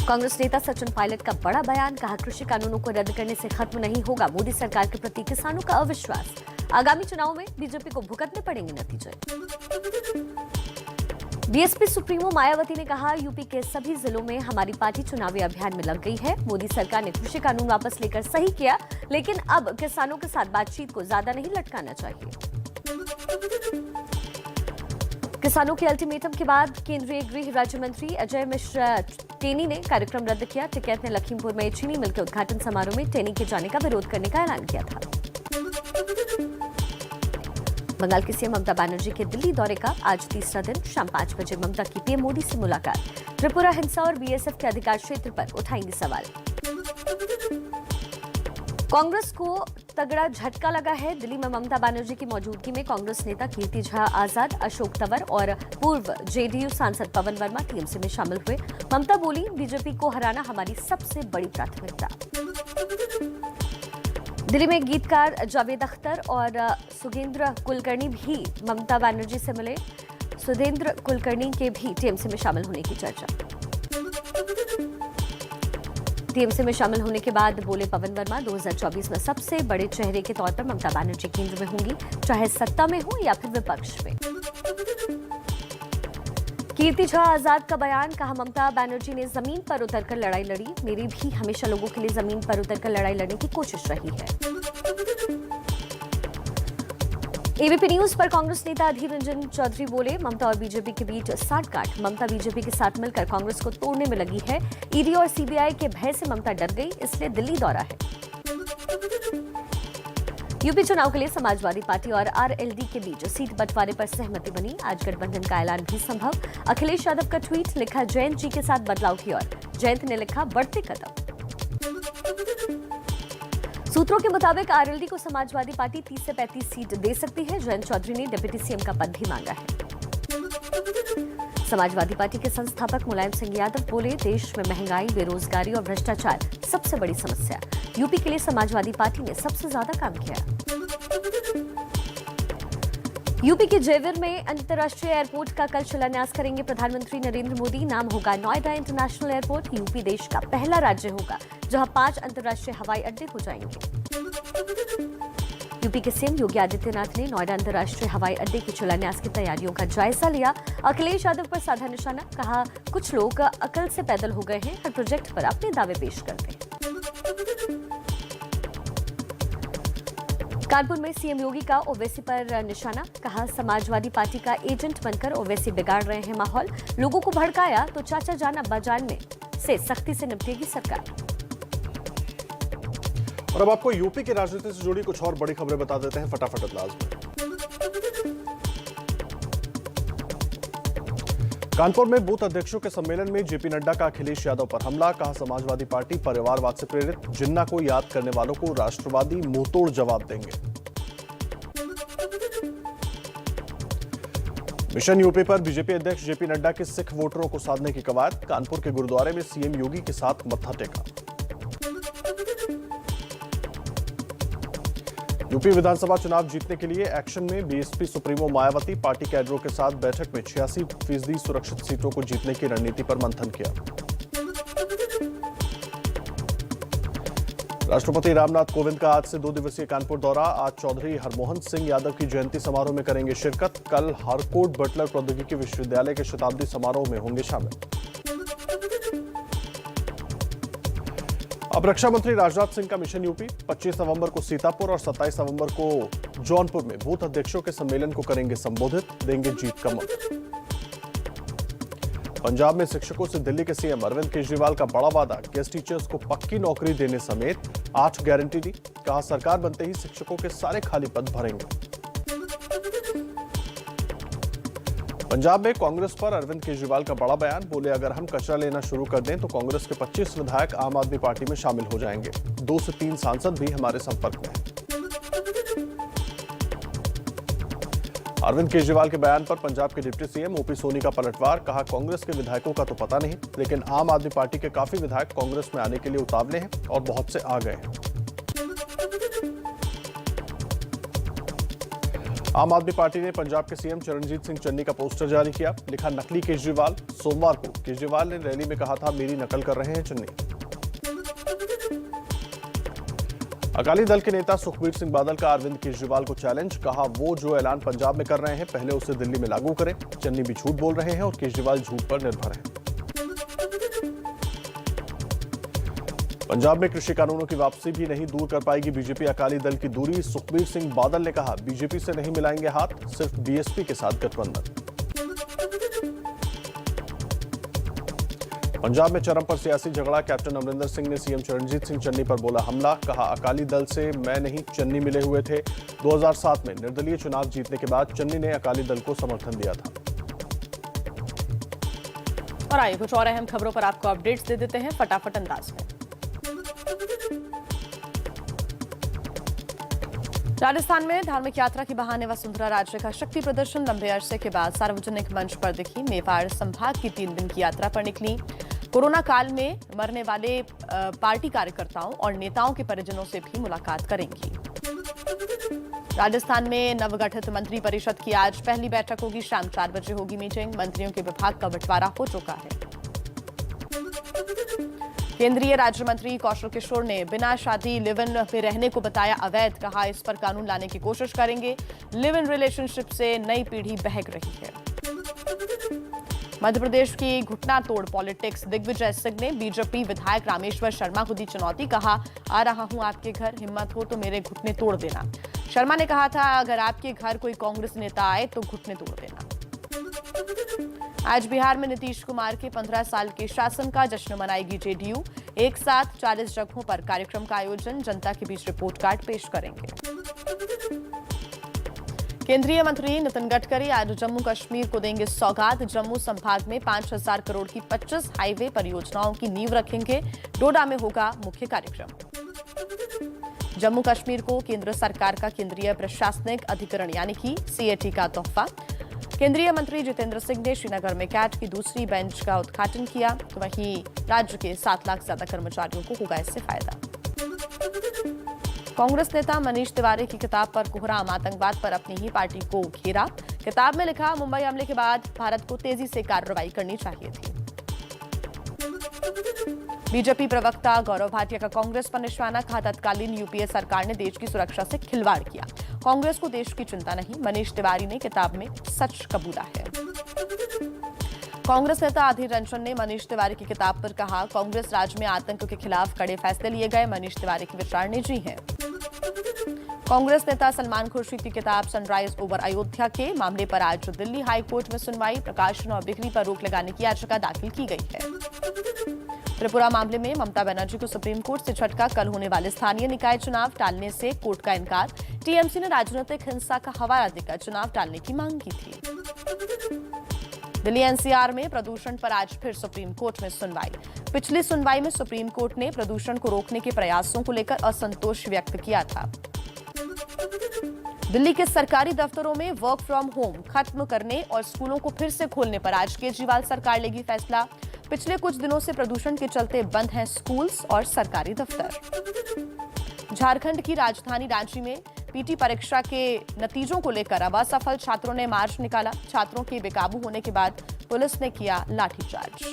कांग्रेस नेता सचिन पायलट का बड़ा बयान, कहा कृषि कानूनों को रद्द करने से खत्म नहीं होगा मोदी सरकार के प्रति किसानों का अविश्वास। आगामी चुनाव में बीजेपी को भुगतने पड़ेंगे नतीजे। बीएसपी सुप्रीमो मायावती ने कहा, यूपी के सभी जिलों में हमारी पार्टी चुनावी अभियान में लग गई है। मोदी सरकार ने कृषि कानून वापस लेकर सही किया, लेकिन अब किसानों के साथ बातचीत को ज्यादा नहीं लटकाना चाहिए। किसानों के अल्टीमेटम के बाद केंद्रीय गृह राज्य मंत्री अजय मिश्रा टेनी ने कार्यक्रम रद्द किया। टिकैत ने लखीमपुर में चीनी मिल के उद्घाटन समारोह में टेनी के जाने का विरोध करने का ऐलान किया था। बंगाल की सीएम ममता बनर्जी के दिल्ली दौरे का आज तीसरा दिन, शाम 5 बजे ममता की पीएम मोदी से मुलाकात। त्रिपुरा हिंसा और बीएसएफ के अधिकार क्षेत्र पर उठाएंगे सवाल। कांग्रेस को तगड़ा झटका लगा है। दिल्ली में ममता बनर्जी की मौजूदगी में कांग्रेस नेता कीर्ति झा आजाद, अशोक तंवर और पूर्व जेडीयू सांसद पवन वर्मा टीएमसी में शामिल हुए। ममता बोली, बीजेपी को हराना हमारी सबसे बड़ी प्राथमिकता। दिल्ली में गीतकार जावेद अख्तर और सुगेंद्र कुलकर्णी भी ममता बनर्जी से मिले। सुधेंद्र कुलकर्णी के भी टीएमसी में शामिल होने की चर्चा। टीएमसी में शामिल होने के बाद बोले पवन वर्मा, 2024 में सबसे बड़े चेहरे के तौर पर ममता बनर्जी केंद्र में होंगी, चाहे सत्ता में हो या फिर विपक्ष में। कीर्ति झा आजाद का बयान, कहा ममता बनर्जी ने जमीन पर उतरकर लड़ाई लड़ी, मेरी भी हमेशा लोगों के लिए जमीन पर उतरकर लड़ाई लड़ने की कोशिश रही है। एबीपी न्यूज पर कांग्रेस नेता अधीर रंजन चौधरी बोले, ममता और बीजेपी के बीच साठगांठ, ममता बीजेपी के साथ मिलकर कांग्रेस को तोड़ने में लगी है। ईडी और सीबीआई के भय से ममता डर गई, इसलिए दिल्ली दौरा है। यूपी चुनाव के लिए समाजवादी पार्टी और आरएलडी के बीच सीट बंटवारे पर सहमति बनी, आज गठबंधन का ऐलान भी संभव। अखिलेश यादव का ट्वीट, लिखा जयंत जी के साथ बदलाव की ओर। जयंत ने लिखा बढ़ते कदम। सूत्रों के मुताबिक आरएलडी को समाजवादी पार्टी 30 से 35 सीट दे सकती है। जयंत चौधरी ने डिप्टी सीएम का पद भी मांगा है। समाजवादी पार्टी के संस्थापक मुलायम सिंह यादव बोले, देश में महंगाई, बेरोजगारी और भ्रष्टाचार सबसे बड़ी समस्या। यूपी के लिए समाजवादी पार्टी ने सबसे ज्यादा काम किया। यूपी के जेवर में अंतर्राष्ट्रीय एयरपोर्ट का कल शिलान्यास करेंगे प्रधानमंत्री नरेंद्र मोदी। नाम होगा नोएडा इंटरनेशनल एयरपोर्ट। यूपी देश का पहला राज्य होगा जहां 5 अंतर्राष्ट्रीय हवाई अड्डे हो जाएंगे। यूपी के सीएम योगी आदित्यनाथ ने नोएडा अंतर्राष्ट्रीय हवाई अड्डे की शिलान्यास की तैयारियों का जायजा लिया। अखिलेश यादव पर साधा निशाना, कहा कुछ लोग अकल से पैदल हो गए हैं, हर प्रोजेक्ट पर अपने दावे पेश करते हैं। कानपुर में सीएम योगी का ओवैसी पर निशाना, कहा समाजवादी पार्टी का एजेंट बनकर ओवैसी बिगाड़ रहे हैं माहौल, लोगों को भड़काया तो चाचा जान अब्बा जान में से सख्ती से निपटेगी सरकार। और अब आपको यूपी की राजनीति से जुड़ी कुछ और बड़ी खबरें बता देते हैं फटाफट अंदाज में। कानपुर में बूथ अध्यक्षों के सम्मेलन में जेपी नड्डा का अखिलेश यादव पर हमला, कहा समाजवादी पार्टी परिवारवाद से प्रेरित, जिन्ना को याद करने वालों को राष्ट्रवादी मुंहतोड़ जवाब देंगे। मिशन यूपी पर बीजेपी अध्यक्ष जेपी नड्डा के सिख वोटरों को साधने की कवायद, कानपुर के गुरुद्वारे में सीएम योगी के साथ मत्था टेका। यूपी विधानसभा चुनाव जीतने के लिए एक्शन में बीएसपी सुप्रीमो मायावती, पार्टी कैडरों के साथ बैठक में 86% सुरक्षित सीटों को जीतने की रणनीति पर मंथन किया। राष्ट्रपति रामनाथ कोविंद का आज से 2 दिवसीय कानपुर दौरा, आज चौधरी हरमोहन सिंह यादव की जयंती समारोह में करेंगे शिरकत, कल हरकोट बटलर प्रौद्योगिकी विश्वविद्यालय के शताब्दी समारोह में होंगे शामिल। अब रक्षा मंत्री राजनाथ सिंह का मिशन यूपी, 25 नवंबर को सीतापुर और 27 नवंबर को जौनपुर में बूथ अध्यक्षों के सम्मेलन को करेंगे संबोधित, देंगे जीत का मंत्र। पंजाब में शिक्षकों से दिल्ली के सीएम अरविंद केजरीवाल का बड़ा वादा, गेस्ट टीचर्स को पक्की नौकरी देने समेत 8 गारंटी दी, कहा सरकार बनते ही शिक्षकों के सारे खाली पद भरेंगे। पंजाब में कांग्रेस पर अरविंद केजरीवाल का बड़ा बयान, बोले अगर हम कचरा लेना शुरू कर दें तो कांग्रेस के 25 विधायक आम आदमी पार्टी में शामिल हो जाएंगे, 2 से 3 सांसद भी हमारे संपर्क में हैं। अरविंद केजरीवाल के बयान पर पंजाब के डिप्टी सीएम ओपी सोनी का पलटवार, कहा कांग्रेस के विधायकों का तो पता नहीं, लेकिन आम आदमी पार्टी के काफी विधायक कांग्रेस में आने के लिए उतावले हैं और बहुत से आ गए हैं। आम आदमी पार्टी ने पंजाब के सीएम चरणजीत सिंह चन्नी का पोस्टर जारी किया। लिखा, नकली केजरीवाल। सोमवार को केजरीवाल ने रैली में कहा था, मेरी नकल कर रहे हैं चन्नी। अकाली दल के नेता सुखबीर सिंह बादल का अरविंद केजरीवाल को चैलेंज। कहा, वो जो ऐलान पंजाब में कर रहे हैं पहले उसे दिल्ली में लागू करें। चन्नी भी झूठ बोल रहे हैं और केजरीवाल झूठ पर निर्भर हैं। पंजाब में कृषि कानूनों की वापसी भी नहीं दूर कर पाएगी बीजेपी अकाली दल की दूरी। सुखबीर सिंह बादल ने कहा, बीजेपी से नहीं मिलाएंगे हाथ, सिर्फ बीएसपी के साथ गठबंधन। पंजाब में चरम पर सियासी झगड़ा। कैप्टन अमरिंदर सिंह ने सीएम चरणजीत सिंह चन्नी पर बोला हमला। कहा, अकाली दल से मैं नहीं चन्नी मिले हुए थे। 2007 में निर्दलीय चुनाव जीतने के बाद चन्नी ने अकाली दल को समर्थन दिया था। और आइए कुछ और अहम खबरों पर आपको अपडेट्स दे देते हैं फटाफट अंदाज में। राजस्थान में धार्मिक यात्रा के बहाने वसुंधरा राजे का शक्ति प्रदर्शन। लंबे अरसे के बाद सार्वजनिक मंच पर दिखी। मेवाड़ संभाग की 3 दिन की यात्रा पर निकली। कोरोना काल में मरने वाले पार्टी कार्यकर्ताओं और नेताओं के परिजनों से भी मुलाकात करेंगी। राजस्थान में नवगठित मंत्री परिषद की आज पहली बैठक होगी। शाम 4 बजे होगी मीटिंग। मंत्रियों के विभाग का बंटवारा हो चुका है। केंद्रीय राज्य मंत्री कौशल किशोर ने बिना शादी लिव इन में रहने को बताया अवैध। कहा, इस पर कानून लाने की कोशिश करेंगे। लिव इन रिलेशनशिप से नई पीढ़ी बहक रही है। मध्य प्रदेश की घुटना तोड़ पॉलिटिक्स। दिग्विजय सिंह ने बीजेपी विधायक रामेश्वर शर्मा को दी चुनौती। कहा, आ रहा हूं आपके घर, हिम्मत हो तो मेरे घुटने तोड़ देना। शर्मा ने कहा था, अगर आपके घर कोई कांग्रेस नेता आए तो घुटने तोड़ देना। आज बिहार में नीतीश कुमार के 15 साल के शासन का जश्न मनाएगी जेडीयू। एक साथ 40 जगहों पर कार्यक्रम का आयोजन। जनता के बीच रिपोर्ट कार्ड पेश करेंगे। केंद्रीय मंत्री नितिन गडकरी आज जम्मू कश्मीर को देंगे सौगात। जम्मू संभाग में 5000 करोड़ की 25 हाईवे परियोजनाओं की नींव रखेंगे। डोडा में होगा मुख्य कार्यक्रम। जम्मू कश्मीर को केंद्र सरकार का केंद्रीय प्रशासनिक अधिकरण यानी कि सीएटी का तोहफा। केंद्रीय मंत्री जितेंद्र सिंह ने श्रीनगर में कैट की दूसरी बेंच का उद्घाटन किया। तो वहीं राज्य के 7 लाख से ज्यादा कर्मचारियों को होगा इससे फायदा। कांग्रेस नेता मनीष तिवारी की किताब पर कोहराम। आतंकवाद पर अपनी ही पार्टी को घेरा। किताब में लिखा, मुंबई हमले के बाद भारत को तेजी से कार्रवाई करनी चाहिए थी। बीजेपी प्रवक्ता गौरव भाटिया का कांग्रेस पर निशाना। कहा, तत्कालीन यूपीए सरकार ने देश की सुरक्षा से खिलवाड़ किया। कांग्रेस को देश की चिंता नहीं। मनीष तिवारी ने किताब में सच कबूला है। कांग्रेस नेता अधीर रंजन ने मनीष तिवारी की किताब पर कहा, कांग्रेस राज्य में आतंक के खिलाफ कड़े फैसले लिए गए। मनीष तिवारी के विचार निजी हैं। कांग्रेस नेता सलमान खुर्शीद की किताब सनराइज ओवर अयोध्या के मामले पर आज दिल्ली हाई कोर्ट में सुनवाई। प्रकाशन और बिक्री पर रोक लगाने की याचिका दाखिल की गई है। त्रिपुरा मामले में ममता बनर्जी को सुप्रीम कोर्ट से झटका। कल होने वाले स्थानीय निकाय चुनाव टालने से कोर्ट का इनकार। टीएमसी ने राजनीतिक हिंसा का हवाला देकर चुनाव टालने की मांग की थी। दिल्ली एनसीआर में प्रदूषण पर आज फिर सुप्रीम कोर्ट में सुनवाई। पिछली सुनवाई में सुप्रीम कोर्ट ने प्रदूषण को रोकने के प्रयासों को लेकर असंतोष व्यक्त किया था। दिल्ली के सरकारी दफ्तरों में वर्क फ्रॉम होम खत्म करने और स्कूलों को फिर से खोलने पर आज केजरीवाल सरकार लेगी फैसला। पिछले कुछ दिनों से प्रदूषण के चलते बंद हैं स्कूल्स और सरकारी दफ्तर। झारखंड की राजधानी रांची में पीटी परीक्षा के नतीजों को लेकर अब असफल छात्रों ने मार्च निकाला। छात्रों के बेकाबू होने के बाद पुलिस ने किया लाठीचार्ज।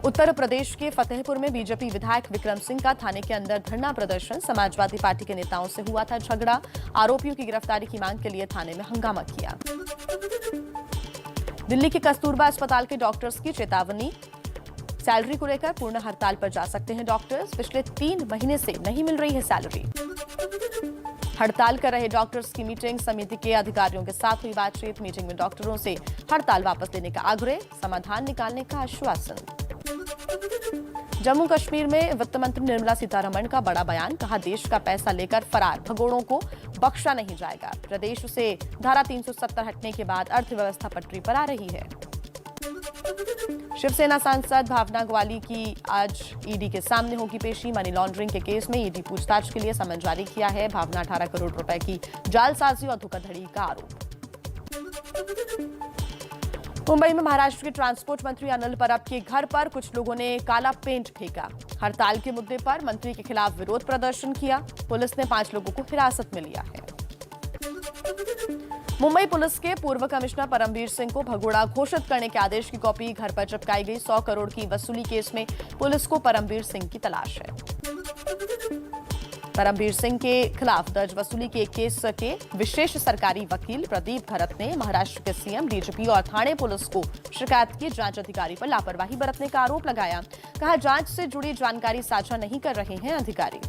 उत्तर प्रदेश के फतेहपुर में बीजेपी विधायक विक्रम सिंह का थाने के अंदर धरना प्रदर्शन। समाजवादी पार्टी के नेताओं से हुआ था झगड़ा। आरोपियों की गिरफ्तारी की मांग के लिए थाने में हंगामा किया। दिल्ली के कस्तूरबा अस्पताल के डॉक्टर्स की चेतावनी। सैलरी को लेकर पूर्ण हड़ताल पर जा सकते हैं डॉक्टर्स। पिछले 3 महीने से नहीं मिल रही है सैलरी। हड़ताल कर रहे डॉक्टर्स की मीटिंग। समिति के अधिकारियों के साथ हुई बातचीत। मीटिंग में डॉक्टरों से हड़ताल वापस लेने का आग्रह, समाधान निकालने का आश्वासन। जम्मू कश्मीर में वित्त मंत्री निर्मला सीतारमण का बड़ा बयान। कहा, देश का पैसा लेकर फरार भगोड़ों को बख्शा नहीं जाएगा। प्रदेश से धारा 370 हटने के बाद अर्थव्यवस्था पटरी पर आ रही है। शिवसेना सांसद भावना ग्वाली की आज ईडी के सामने होगी पेशी। मनी लॉन्ड्रिंग के केस में ईडी पूछताछ के लिए समन जारी किया है। भावना 18 करोड़ रुपए की जालसाजी और धोखाधड़ी का आरोप। मुंबई में महाराष्ट्र के ट्रांसपोर्ट मंत्री अनिल परब के घर पर कुछ लोगों ने काला पेंट फेंका। हड़ताल के मुद्दे पर मंत्री के खिलाफ विरोध प्रदर्शन किया। पुलिस ने 5 लोगों को हिरासत में लिया है। मुंबई पुलिस के पूर्व कमिश्नर परमवीर सिंह को भगोड़ा घोषित करने के आदेश की कॉपी घर पर चिपकाई गई। 100 करोड़ की वसूली केस में पुलिस को परमवीर सिंह की तलाश है। परमवीर सिंह के खिलाफ दर्ज वसूली के एक केस के विशेष सरकारी वकील प्रदीप भरत ने महाराष्ट्र के सीएम, डीजीपी और थाने पुलिस को शिकायत की। जांच अधिकारी पर लापरवाही बरतने का आरोप लगाया। कहा, जांच से जुड़ी जानकारी साझा नहीं कर रहे हैं अधिकारी।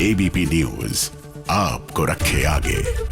एबीपी न्यूज आपको रखे आगे।